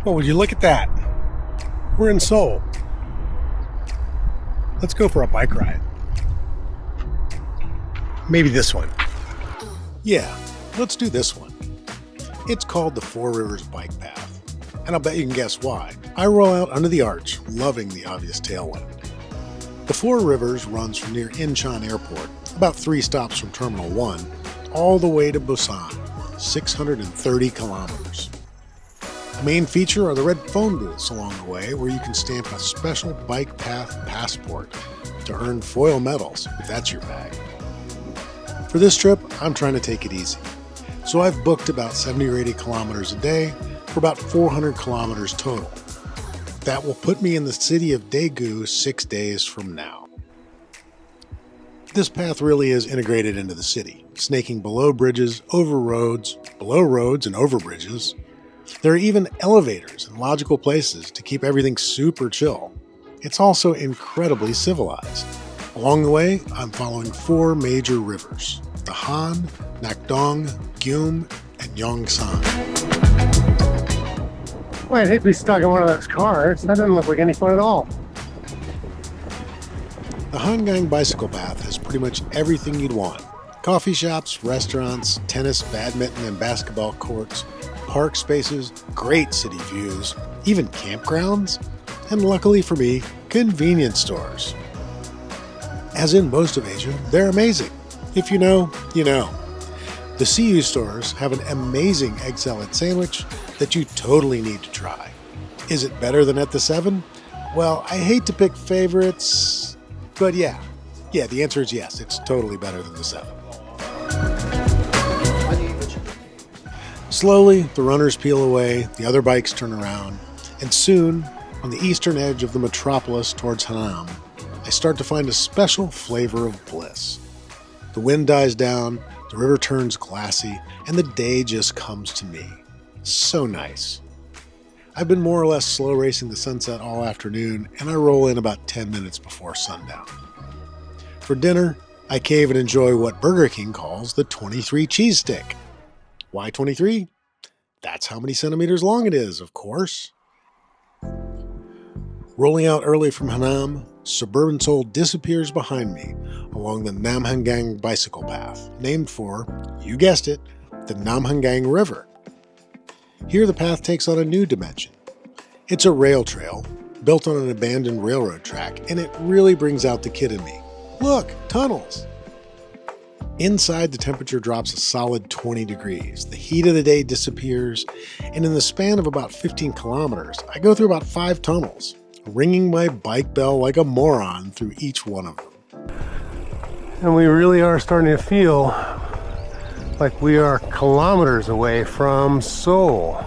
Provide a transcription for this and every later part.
Well, would you look at that? We're in Seoul. Let's go for a bike ride. Maybe this one. Yeah, let's do this one. It's called the Four Rivers Bike Path, and I'll bet you can guess why. I roll out under the arch, loving the obvious tailwind. The Four Rivers runs from near Incheon Airport, about 3 stops from Terminal 1, all the way to Busan, 630 kilometers. The main feature are the red phone booths along the way, where you can stamp a special bike path passport to earn foil medals, if that's your bag. For this trip, I'm trying to take it easy. So I've booked about 70 or 80 kilometers a day for about 400 kilometers total. That will put me in the city of Daegu 6 days from now. This path really is integrated into the city, snaking below bridges, over roads, below roads and over bridges. There are even elevators and logical places to keep everything super chill. It's also incredibly civilized. Along the way, I'm following 4 major rivers: the Han, Nakdong, Gyum, and Yongsan. Well, I'd hate to be stuck in one of those cars. That doesn't look like any fun at all. The Hangang bicycle path has pretty much everything you'd want. Coffee shops, restaurants, tennis, badminton, and basketball courts, park spaces, great city views, even campgrounds, and luckily for me, convenience stores. As in most of Asia, they're amazing. If you know, you know. The CU stores have an amazing egg salad sandwich that you totally need to try. Is it better than at the 7? Well, I hate to pick favorites, but yeah, the answer is yes, it's totally better than the 7. Slowly, the runners peel away, the other bikes turn around, and soon, on the eastern edge of the metropolis towards Hanam, I start to find a special flavor of bliss. The wind dies down, the river turns glassy, and the day just comes to me. So nice. I've been more or less slow racing the sunset all afternoon, and I roll in about 10 minutes before sundown. For dinner, I cave and enjoy what Burger King calls the 23 cheese stick. Why 23? That's how many centimeters long it is, of course. Rolling out early from Hanam, suburban Seoul disappears behind me along the Namhangang bicycle path, named for, you guessed it, the Namhangang River. Here the path takes on a new dimension. It's a rail trail, built on an abandoned railroad track, and it really brings out the kid in me. Look, tunnels! Inside, the temperature drops a solid 20 degrees. The heat of the day disappears, and in the span of about 15 kilometers, I go through about 5 tunnels, ringing my bike bell like a moron through each one of them. And we really are starting to feel like we are kilometers away from Seoul.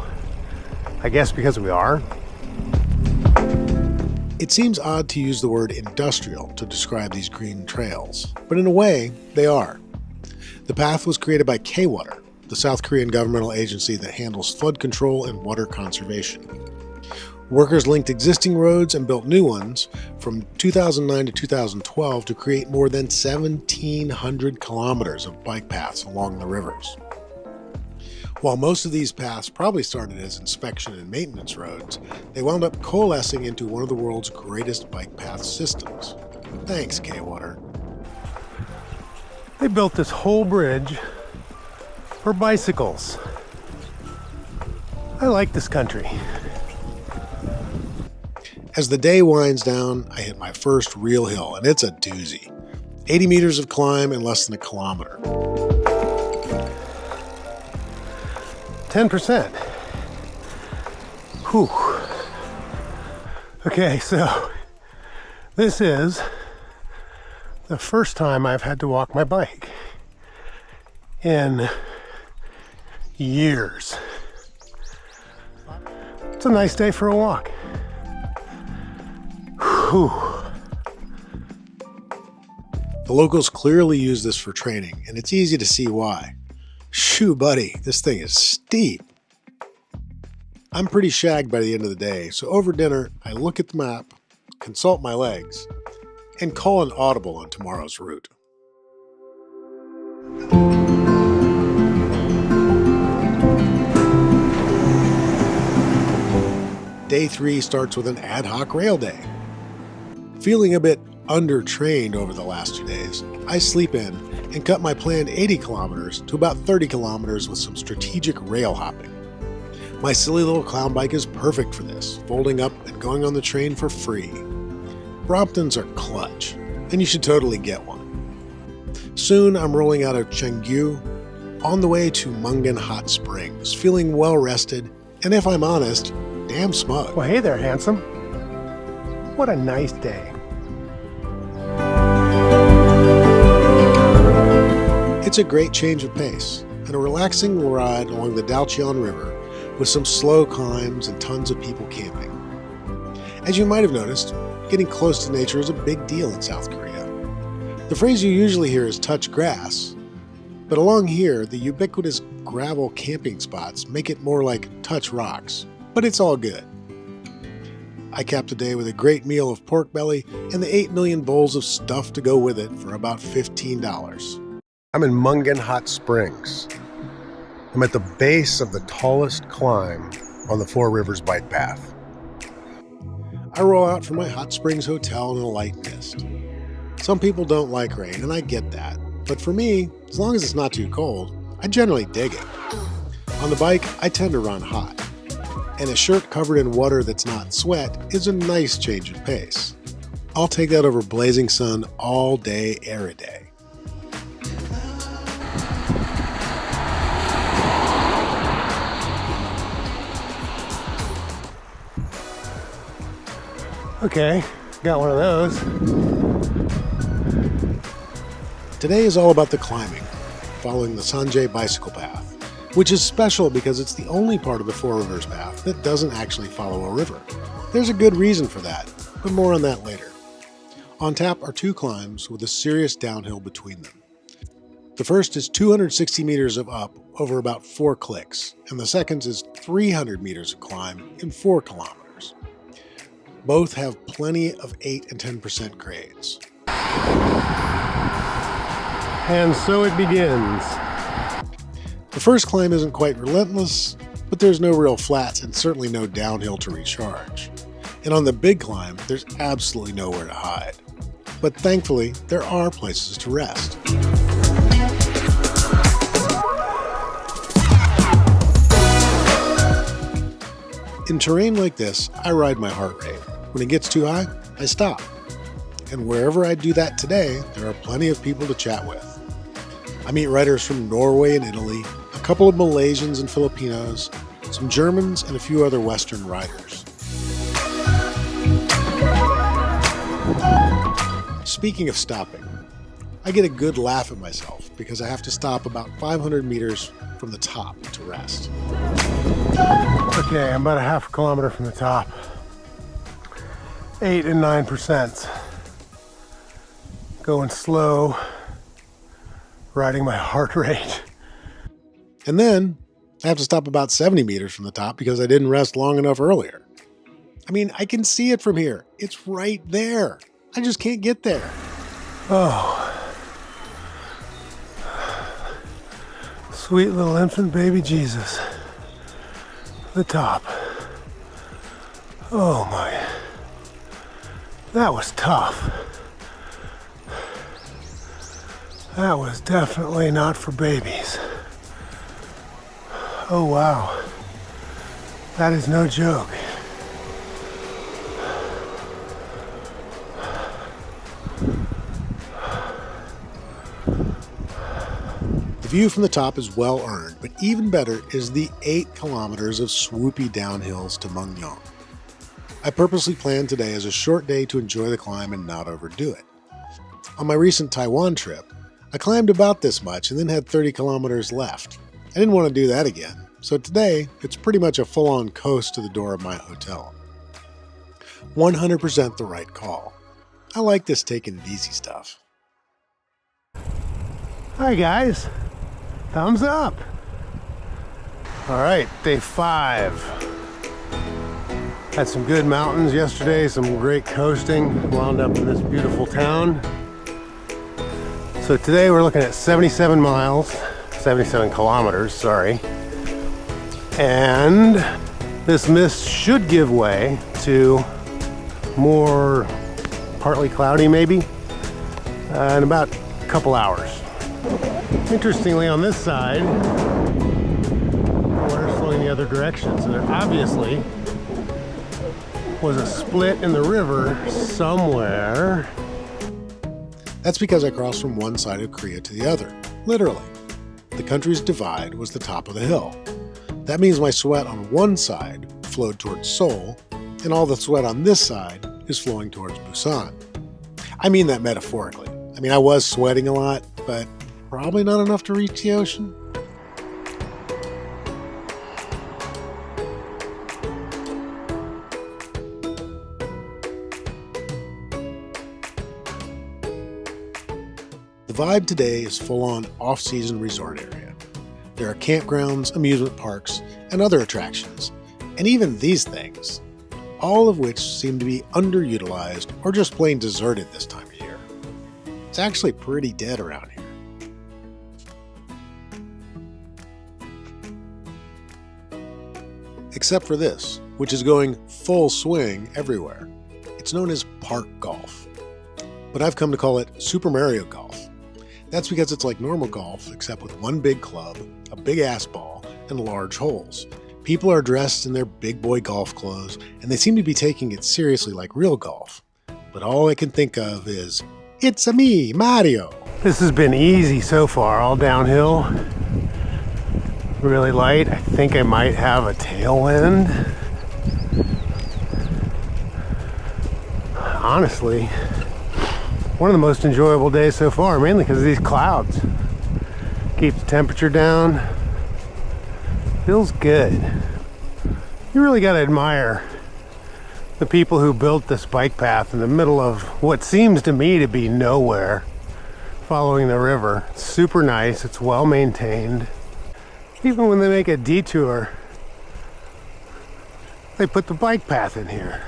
I guess because we are. It seems odd to use the word industrial to describe these green trails, but in a way, they are. The path was created by K-Water, the South Korean governmental agency that handles flood control and water conservation. Workers linked existing roads and built new ones from 2009 to 2012 to create more than 1,700 kilometers of bike paths along the rivers. While most of these paths probably started as inspection and maintenance roads, they wound up coalescing into one of the world's greatest bike path systems. Thanks, K-Water. They built this whole bridge for bicycles. I like this country. As the day winds down, I hit my first real hill, and it's a doozy. 80 meters of climb in less than a kilometer. 10%. Whew. Okay, so this is the first time I've had to walk my bike in years. It's a nice day for a walk. Whew. The locals clearly use this for training, and it's easy to see why. Shoo, buddy, this thing is steep. I'm pretty shagged by the end of the day, so over dinner, I look at the map, consult my legs, and call an audible on tomorrow's route. Day 3 starts with an ad hoc rail day. Feeling a bit undertrained over the last 2 days, I sleep in and cut my planned 80 kilometers to about 30 kilometers with some strategic rail hopping. My silly little clown bike is perfect for this, folding up and going on the train for free. Bromptons are clutch, and you should totally get one. Soon I'm rolling out of Daegu on the way to Mungan hot springs, feeling well rested, and if I'm honest, damn smug. Well, hey there, handsome. What a nice day. It's a great change of pace and a relaxing ride along the Incheon River with some slow climbs and tons of people camping. As you might have noticed, getting close to nature is a big deal in South Korea. The phrase you usually hear is touch grass, but along here, the ubiquitous gravel camping spots make it more like touch rocks, but it's all good. I capped the day with a great meal of pork belly and the 8 million bowls of stuff to go with it for about $15. I'm in Mungan Hot Springs. I'm at the base of the tallest climb on the Four Rivers Bike Path. I roll out from my hot springs hotel in a light mist. Some people don't like rain, and I get that. But for me, as long as it's not too cold, I generally dig it. On the bike, I tend to run hot. And a shirt covered in water that's not sweat is a nice change of pace. I'll take that over blazing sun all day, every day. Okay, got one of those. Today is all about the climbing, following the Sanjay bicycle path, which is special because it's the only part of the Four Rivers path that doesn't actually follow a river. There's a good reason for that, but more on that later. On tap are 2 climbs with a serious downhill between them. The first is 260 meters of up over about 4 clicks, and the second is 300 meters of climb in 4 kilometers. Both have plenty of 8 and 10% grades. And so it begins. The first climb isn't quite relentless, but there's no real flats and certainly no downhill to recharge. And on the big climb, there's absolutely nowhere to hide. But thankfully, there are places to rest. In terrain like this, I ride my heart rate. When it gets too high, I stop. And wherever I do that today, there are plenty of people to chat with. I meet riders from Norway and Italy, a couple of Malaysians and Filipinos, some Germans, and a few other Western riders. Speaking of stopping, I get a good laugh at myself because I have to stop about 500 meters from the top to rest. Okay, I'm about a half a kilometer from the top. 8 and 9%. Going slow, riding my heart rate. And then I have to stop about 70 meters from the top because I didn't rest long enough earlier. I mean, I can see it from here. It's right there. I just can't get there. Oh. Sweet little infant baby Jesus. The top. Oh my. That was tough. That was definitely not for babies. Oh wow. That is no joke. The view from the top is well earned, but even better is the 8 kilometers of swoopy downhills to Mungan. I purposely planned today as a short day to enjoy the climb and not overdo it. On my recent Taiwan trip, I climbed about this much and then had 30 kilometers left. I didn't want to do that again, so today it's pretty much a full-on coast to the door of my hotel. 100% the right call. I like this taking it easy stuff. Hi guys, thumbs up. All right, day 5. Had some good mountains yesterday, some great coasting. Wound up in this beautiful town. So today we're looking at 77 miles, 77 kilometers, sorry. And this mist should give way to more partly cloudy maybe in about a couple hours. Interestingly, on this side, the water's flowing the other direction. So there obviously was a split in the river somewhere. That's because I crossed from one side of Korea to the other, literally. The country's divide was the top of the hill. That means my sweat on one side flowed towards Seoul, and all the sweat on this side is flowing towards Busan. I mean that metaphorically. I mean, I was sweating a lot, but probably not enough to reach the ocean. The vibe today is full-on off-season resort area. There are campgrounds, amusement parks, and other attractions, and even these things, all of which seem to be underutilized or just plain deserted this time of year. It's actually pretty dead around here. Except for this, which is going full swing everywhere. It's known as park golf, but I've come to call it Super Mario Golf. That's because it's like normal golf, except with one big club, a big ass ball, and large holes. People are dressed in their big boy golf clothes, and they seem to be taking it seriously like real golf. But all I can think of is, it's-a me, Mario. This has been easy so far, all downhill. Really light. I think I might have a tailwind. Honestly, one of the most enjoyable days so far, mainly because of these clouds. Keep the temperature down. Feels good. You really got to admire the people who built this bike path in the middle of what seems to me to be nowhere, following the river. It's super nice. It's well maintained. Even when they make a detour, they put the bike path in here.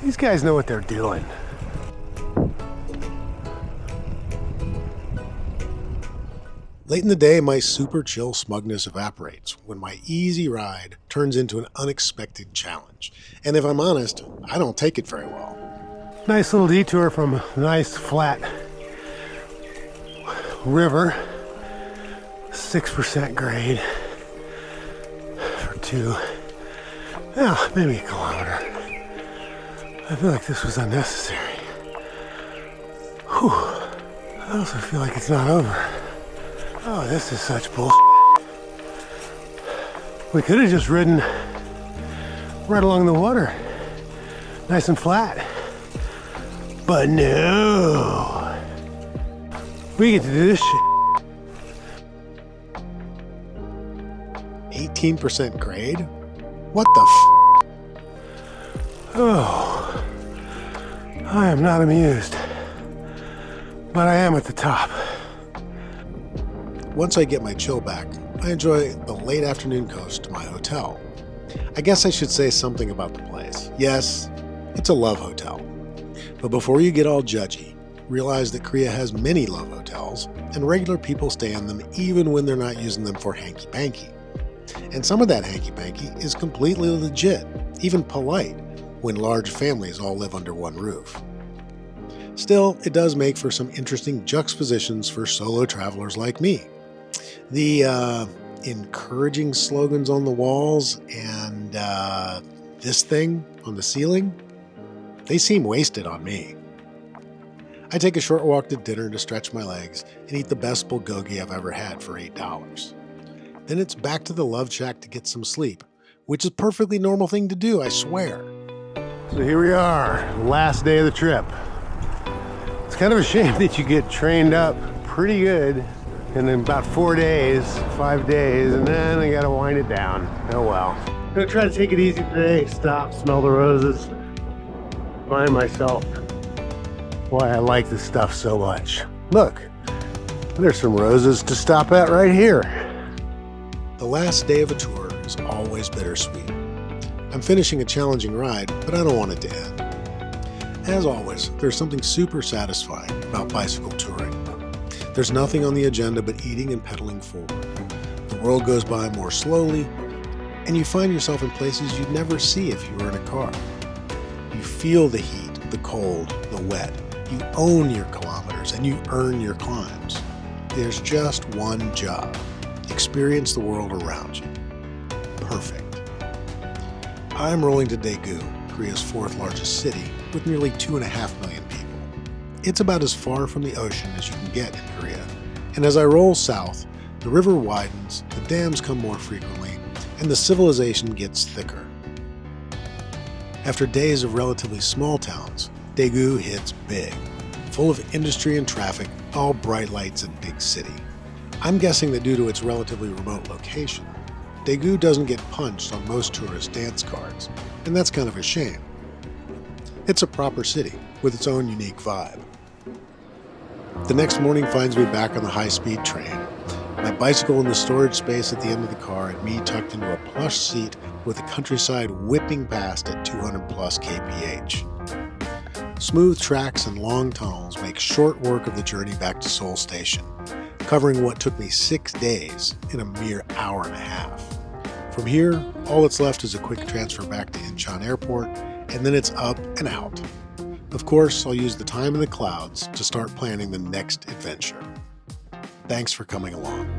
These guys know what they're doing. Late in the day, my super chill smugness evaporates when my easy ride turns into an unexpected challenge. And if I'm honest, I don't take it very well. Nice little detour from a nice flat river. 6% grade for maybe a kilometer. I feel like this was unnecessary. Whew. I also feel like it's not over. Oh, this is such bullshit. We could have just ridden right along the water, nice and flat. But no, we get to do this shit. 18% grade? What the Oh, I am not amused, but I am at the top. Once I get my chill back, I enjoy the late afternoon coast to my hotel. I guess I should say something about the place. Yes, it's a love hotel. But before you get all judgy, realize that Korea has many love hotels, and regular people stay in them even when they're not using them for hanky-panky. And some of that hanky-panky is completely legit, even polite, when large families all live under one roof. Still, it does make for some interesting juxtapositions for solo travelers like me. The encouraging slogans on the walls and this thing on the ceiling, they seem wasted on me. I take a short walk to dinner to stretch my legs and eat the best bulgogi I've ever had for $8. Then it's back to the love shack to get some sleep, which is a perfectly normal thing to do, I swear. So here we are, last day of the trip. It's kind of a shame that you get trained up pretty good in about 4 days, 5 days, and then I gotta wind it down. Oh well. I'm gonna try to take it easy today, stop, smell the roses, remind myself why I like this stuff so much. Look, there's some roses to stop at right here. The last day of a tour is always bittersweet. I'm finishing a challenging ride, but I don't want it to end. As always, there's something super satisfying about bicycle touring. There's nothing on the agenda but eating and pedaling forward. The world goes by more slowly, and you find yourself in places you'd never see if you were in a car. You feel the heat, the cold, the wet. You own your kilometers and you earn your climbs. There's just one job: experience the world around you. Perfect. I'm rolling to Daegu, Korea's fourth largest city, with nearly 2.5 million people. It's about as far from the ocean as you can get in Korea. And as I roll south, the river widens, the dams come more frequently, and the civilization gets thicker. After days of relatively small towns, Daegu hits big, full of industry and traffic, all bright lights and big city. I'm guessing that due to its relatively remote location, Daegu doesn't get punched on most tourist dance cards, and that's kind of a shame. It's a proper city with its own unique vibe. The next morning finds me back on the high-speed train, my bicycle in the storage space at the end of the car, and me tucked into a plush seat with the countryside whipping past at 200 plus kph. Smooth tracks and long tunnels make short work of the journey back to Seoul Station, covering what took me 6 days in a mere hour and a half. From here, all that's left is a quick transfer back to Incheon Airport, and then it's up and out. Of course, I'll use the time in the clouds to start planning the next adventure. Thanks for coming along.